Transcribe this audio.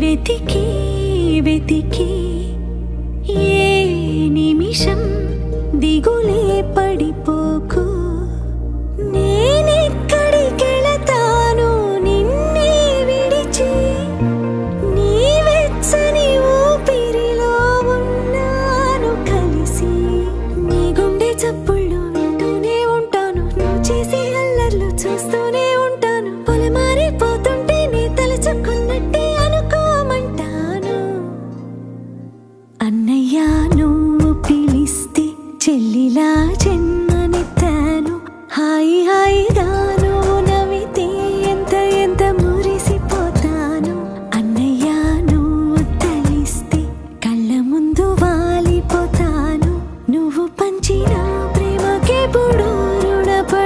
వెతికి వెతికి ఏ నిమిషం దిగులే పడిపోకు. నేనెక్కడికెళతాను నిన్నే విడిచి, నీ వెచ్చని ఊపిరిలో ఉన్నాను కలిసి. నీ గుండె చప్పుళ్ళు వింటూనే ఉంటాను, నువ్వు చేసే